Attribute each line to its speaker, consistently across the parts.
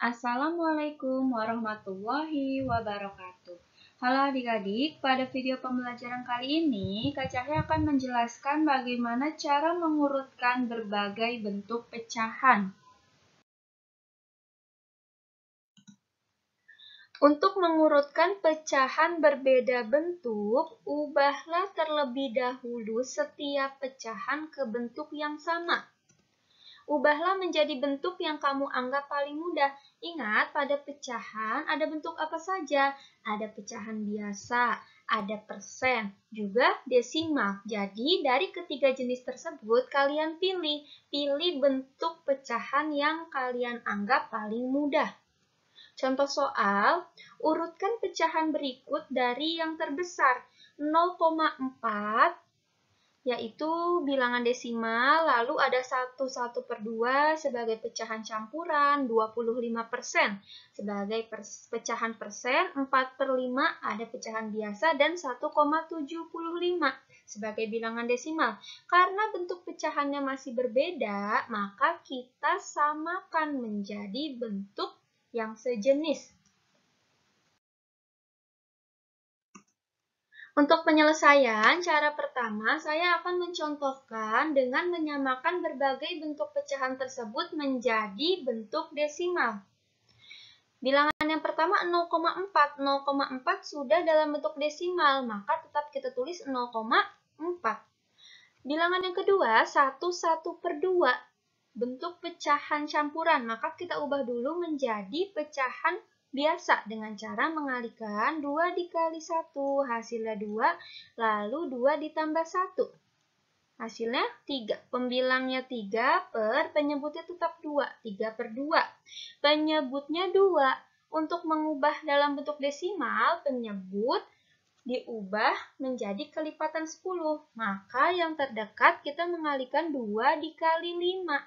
Speaker 1: Assalamualaikum warahmatullahi wabarakatuh. Halo adik-adik, pada video pembelajaran kali ini, Kak Cahya akan menjelaskan bagaimana cara mengurutkan berbagai bentuk pecahan. Untuk mengurutkan pecahan berbeda bentuk, ubahlah terlebih dahulu setiap pecahan ke bentuk yang sama. Ubahlah menjadi bentuk yang kamu anggap paling mudah. Ingat, pada pecahan ada bentuk apa saja? Ada pecahan biasa, ada persen, juga desimal. Jadi, dari ketiga jenis tersebut, kalian pilih bentuk pecahan yang kalian anggap paling mudah. Contoh soal, urutkan pecahan berikut dari yang terbesar. 0,4 yaitu bilangan desimal, lalu ada 1/2 sebagai pecahan campuran, 25% sebagai pecahan persen, 4/5 ada pecahan biasa, dan 1,75 sebagai bilangan desimal. Karena bentuk pecahannya masih berbeda, maka kita samakan menjadi bentuk yang sejenis. Untuk penyelesaian, cara pertama saya akan mencontohkan dengan menyamakan berbagai bentuk pecahan tersebut menjadi bentuk desimal. Bilangan yang pertama 0,4. 0,4 sudah dalam bentuk desimal, maka tetap kita tulis 0,4. Bilangan yang kedua 1/2, bentuk pecahan campuran, maka kita ubah dulu menjadi pecahan biasa dengan cara mengalihkan 2 dikali 1, hasilnya 2, lalu 2 ditambah 1. Hasilnya 3. Pembilangnya 3 per penyebutnya tetap 2, 3/2. Penyebutnya 2. Untuk mengubah dalam bentuk desimal, penyebut diubah menjadi kelipatan 10. Maka yang terdekat kita mengalihkan 2 dikali 5.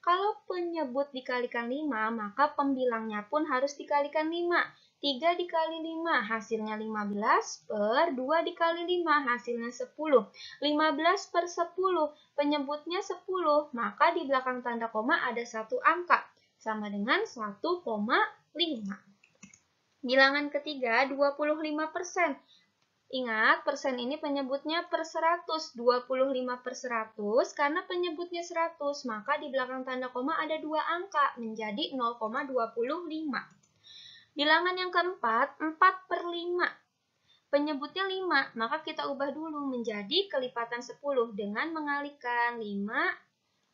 Speaker 1: Kalau penyebut dikalikan 5, maka pembilangnya pun harus dikalikan 5. 3 dikali 5 hasilnya 15 per 2 dikali 5 hasilnya 10. 15/10 penyebutnya 10, maka di belakang tanda koma ada satu angka sama dengan 1,5. Bilangan ketiga 25%. Ingat, persen ini penyebutnya per 100, 25/100, karena penyebutnya 100, maka di belakang tanda koma ada 2 angka, menjadi 0,25. Bilangan yang keempat, 4/5. Penyebutnya 5, maka kita ubah dulu menjadi kelipatan 10 dengan mengalihkan 5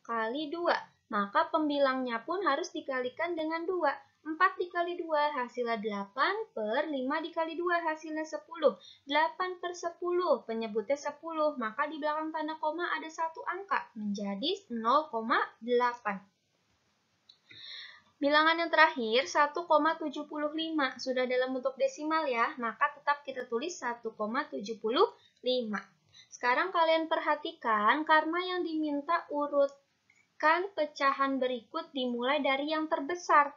Speaker 1: kali 2. Maka pembilangnya pun harus dikalikan dengan 2. 4 dikali 2 hasilnya 8 per 5 dikali 2 hasilnya 10. 8/10 penyebutnya 10, maka di belakang tanda koma ada satu angka menjadi 0,8. Bilangan yang terakhir 1,75 sudah dalam bentuk desimal ya, maka tetap kita tulis 1,75. Sekarang kalian perhatikan karena yang diminta urutkan pecahan berikut dimulai dari yang terbesar.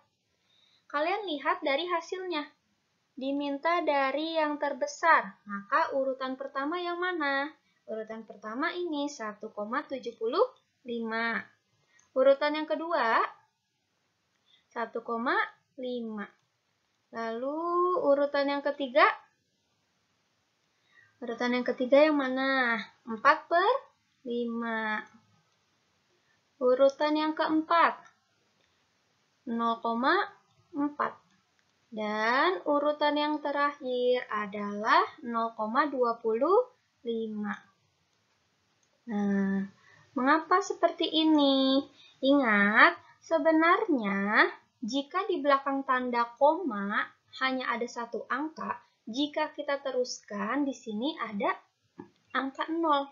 Speaker 1: Kalian lihat dari hasilnya. Diminta dari yang terbesar, maka urutan pertama yang mana? Urutan pertama ini 1,75. Urutan yang kedua 1,5. Lalu urutan yang ketiga? Urutan yang ketiga yang mana? 4/5. Urutan yang keempat 0,4. Dan urutan yang terakhir adalah 0,25. Nah, mengapa seperti ini? Ingat, sebenarnya jika di belakang tanda koma hanya ada satu angka, jika kita teruskan di sini ada angka 0.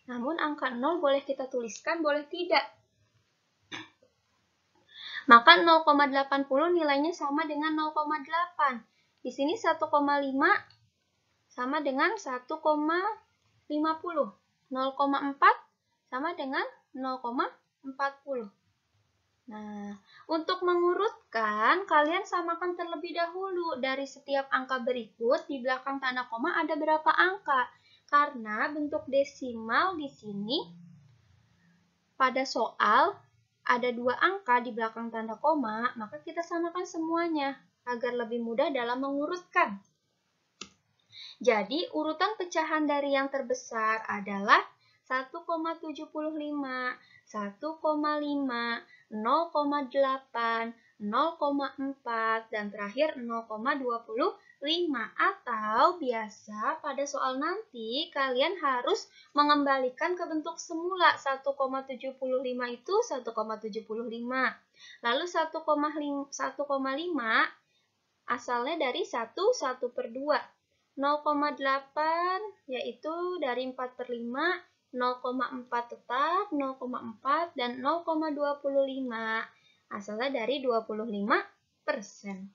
Speaker 1: Namun angka 0 boleh kita tuliskan, boleh tidak. Maka 0,80 nilainya sama dengan 0,8. Di sini 1,5 sama dengan 1,50. 0,4 sama dengan 0,40. Nah, untuk mengurutkan, kalian samakan terlebih dahulu dari setiap angka berikut di belakang tanda koma ada berapa angka. Karena bentuk desimal di sini pada soal ada dua angka di belakang tanda koma, maka kita samakan semuanya agar lebih mudah dalam mengurutkan. Jadi, urutan pecahan dari yang terbesar adalah 1,75, 1,5, 0,8, 0,4, dan terakhir 0,25. Atau biasa pada soal nanti kalian harus mengembalikan ke bentuk semula. 1,75 itu 1,75. Lalu 1,5 asalnya dari 1/2. 0,8 yaitu dari 4/5, 0,4 tetap, 0,4, dan 0,25 asalnya dari 25%.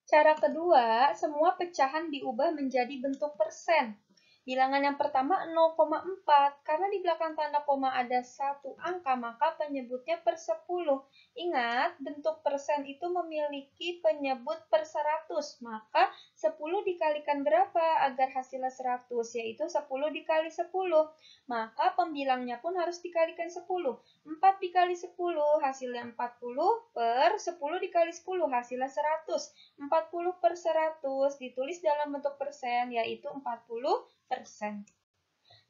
Speaker 1: Cara kedua, semua pecahan diubah menjadi bentuk persen. Bilangan yang pertama 0,4, karena di belakang tanda koma ada satu angka, maka penyebutnya per 10. Ingat, bentuk persen itu memiliki penyebut per 100, maka 10 dikalikan berapa agar hasilnya 100, yaitu 10 dikali 10. Maka pembilangnya pun harus dikalikan 10. 4 dikali 10 hasilnya 40, per 10 dikali 10 hasilnya 100. 40 per 100 ditulis dalam bentuk persen, yaitu 40%.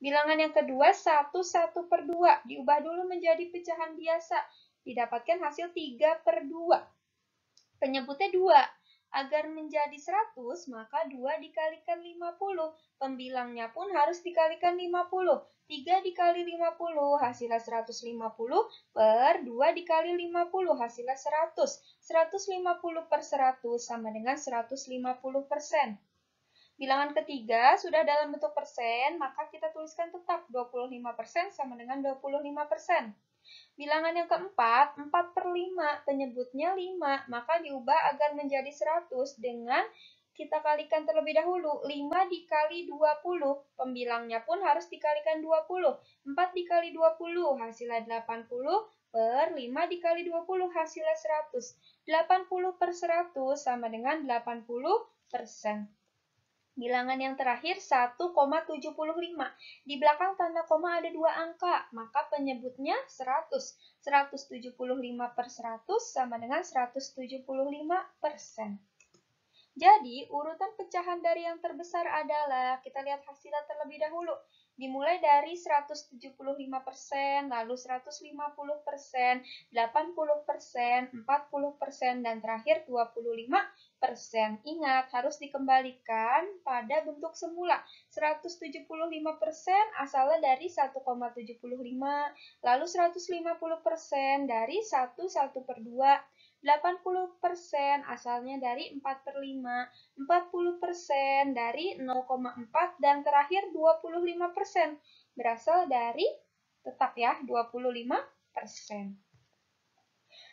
Speaker 1: Bilangan yang kedua 1/2. Diubah dulu menjadi pecahan biasa. Didapatkan hasil 3/2. Penyebutnya 2. Agar menjadi 100, maka 2 dikalikan 50. Pembilangnya pun harus dikalikan 50. 3 dikali 50 hasilnya 150, per 2 dikali 50 hasilnya 100. 150 per 100 sama dengan 150%. Bilangan ketiga sudah dalam bentuk persen, maka kita tuliskan tetap 25% sama dengan 25%. Bilangan yang keempat, 4/5, penyebutnya 5, maka diubah agar menjadi 100 dengan kita kalikan terlebih dahulu. 5 dikali 20, pembilangnya pun harus dikalikan 20. 4 dikali 20 hasilnya 80, per 5 dikali 20 hasilnya 100. 80 per 100 sama dengan 80%. Bilangan yang terakhir 1,75. Di belakang tanda koma ada dua angka, maka penyebutnya 100. 175 per 100 sama dengan 175%. Jadi, urutan pecahan dari yang terbesar adalah, kita lihat hasilnya terlebih dahulu. Dimulai dari 175%, lalu 150%, 80%, 40%, dan terakhir 25%. Ingat, harus dikembalikan pada bentuk semula. 175% asalnya dari 1,75, lalu 150% dari 1/2. 80% asalnya dari 4/5, 40% dari 0,4, dan terakhir 25% berasal dari tetap ya 25%.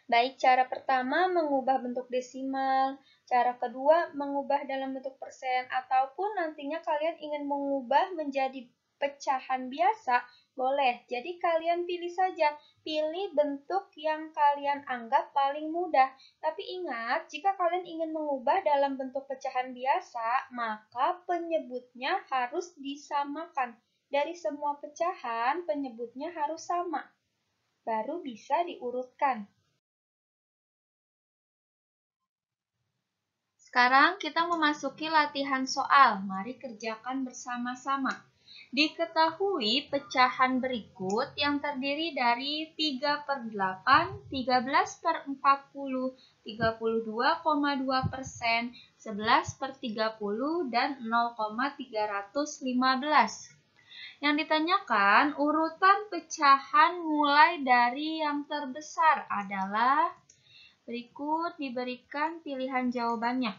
Speaker 1: Baik, cara pertama mengubah bentuk desimal, cara kedua mengubah dalam bentuk persen, ataupun nantinya kalian ingin mengubah menjadi pecahan biasa, boleh. Jadi kalian pilih saja, pilih bentuk yang kalian anggap paling mudah. Tapi ingat, jika kalian ingin mengubah dalam bentuk pecahan biasa, maka penyebutnya harus disamakan. Dari semua pecahan, penyebutnya harus sama. Baru bisa diurutkan. Sekarang kita memasuki latihan soal. Mari kerjakan bersama-sama. Diketahui pecahan berikut yang terdiri dari 3/8, 13/40, 32,2%, 11/30, dan 0,315. Yang ditanyakan, urutan pecahan mulai dari yang terbesar adalah berikut diberikan pilihan jawabannya.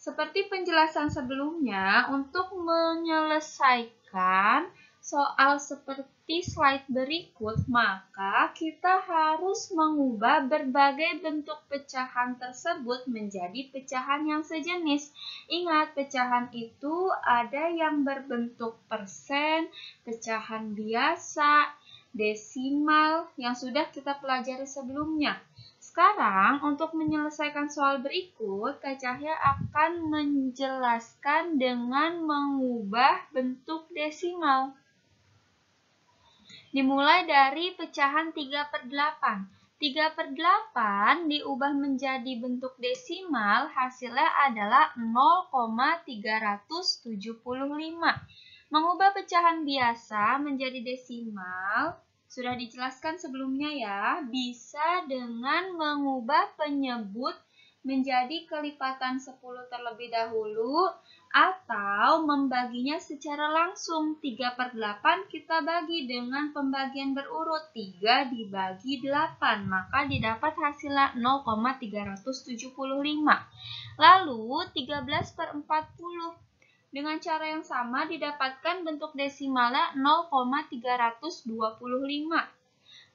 Speaker 1: Seperti penjelasan sebelumnya, untuk menyelesaikan soal seperti slide berikut, maka kita harus mengubah berbagai bentuk pecahan tersebut menjadi pecahan yang sejenis. Ingat, pecahan itu ada yang berbentuk persen, pecahan biasa, desimal yang sudah kita pelajari sebelumnya. Sekarang, untuk menyelesaikan soal berikut, Kak Cahya akan menjelaskan dengan mengubah bentuk desimal. Dimulai dari pecahan 3/8. 3/8 diubah menjadi bentuk desimal, hasilnya adalah 0,375. Mengubah pecahan biasa menjadi desimal, sudah dijelaskan sebelumnya ya, bisa dengan mengubah penyebut menjadi kelipatan 10 terlebih dahulu, atau membaginya secara langsung. 3/8 kita bagi dengan pembagian berurut, 3 dibagi 8, maka didapat hasilnya 0,375. Lalu 13/40. Dengan cara yang sama didapatkan bentuk desimalnya 0,325.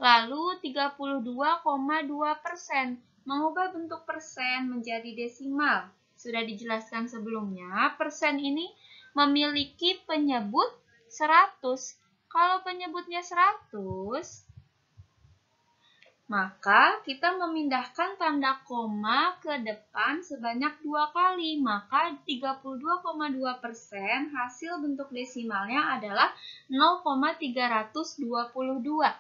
Speaker 1: Lalu 32,2%. Mengubah bentuk persen menjadi desimal. Sudah dijelaskan sebelumnya, persen ini memiliki penyebut 100. Kalau penyebutnya 100, maka kita memindahkan tanda koma ke depan sebanyak 2 kali. Maka 32,2% hasil bentuk desimalnya adalah 0,322.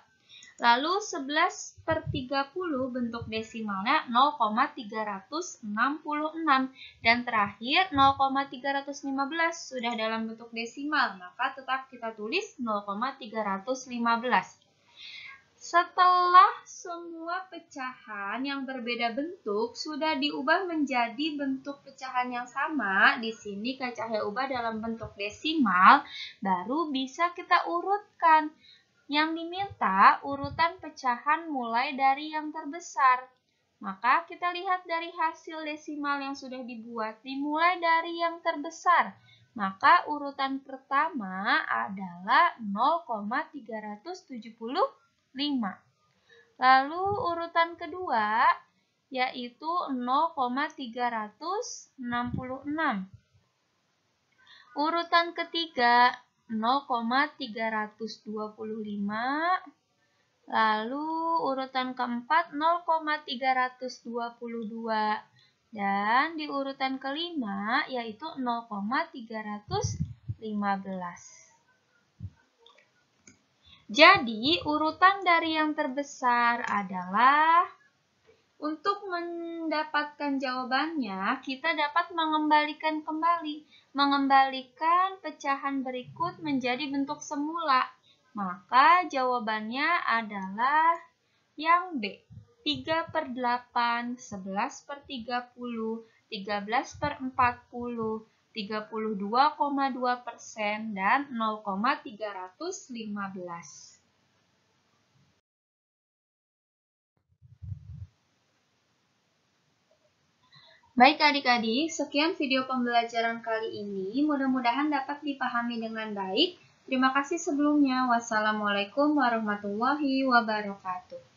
Speaker 1: Lalu 11/30 bentuk desimalnya 0,366. Dan terakhir 0,315 sudah dalam bentuk desimal, maka tetap kita tulis 0,315. Setelah semua pecahan yang berbeda bentuk sudah diubah menjadi bentuk pecahan yang sama, di sini Kak Cahya ubah dalam bentuk desimal, baru bisa kita urutkan. Yang diminta urutan pecahan mulai dari yang terbesar. Maka kita lihat dari hasil desimal yang sudah dibuat, dimulai dari yang terbesar. Maka urutan pertama adalah 0,375. Lalu urutan kedua yaitu 0,366. Urutan ketiga 0,325. Lalu urutan keempat 0,322. Dan di urutan kelima yaitu 0,315. Jadi, urutan dari yang terbesar adalah, untuk mendapatkan jawabannya, kita dapat mengembalikan pecahan berikut menjadi bentuk semula. Maka jawabannya adalah yang B. 3/8, 11/30, 13/40, 32,2%, dan 0,315. Baik adik-adik, sekian video pembelajaran kali ini. Mudah-mudahan dapat dipahami dengan baik. Terima kasih sebelumnya. Wassalamualaikum warahmatullahi wabarakatuh.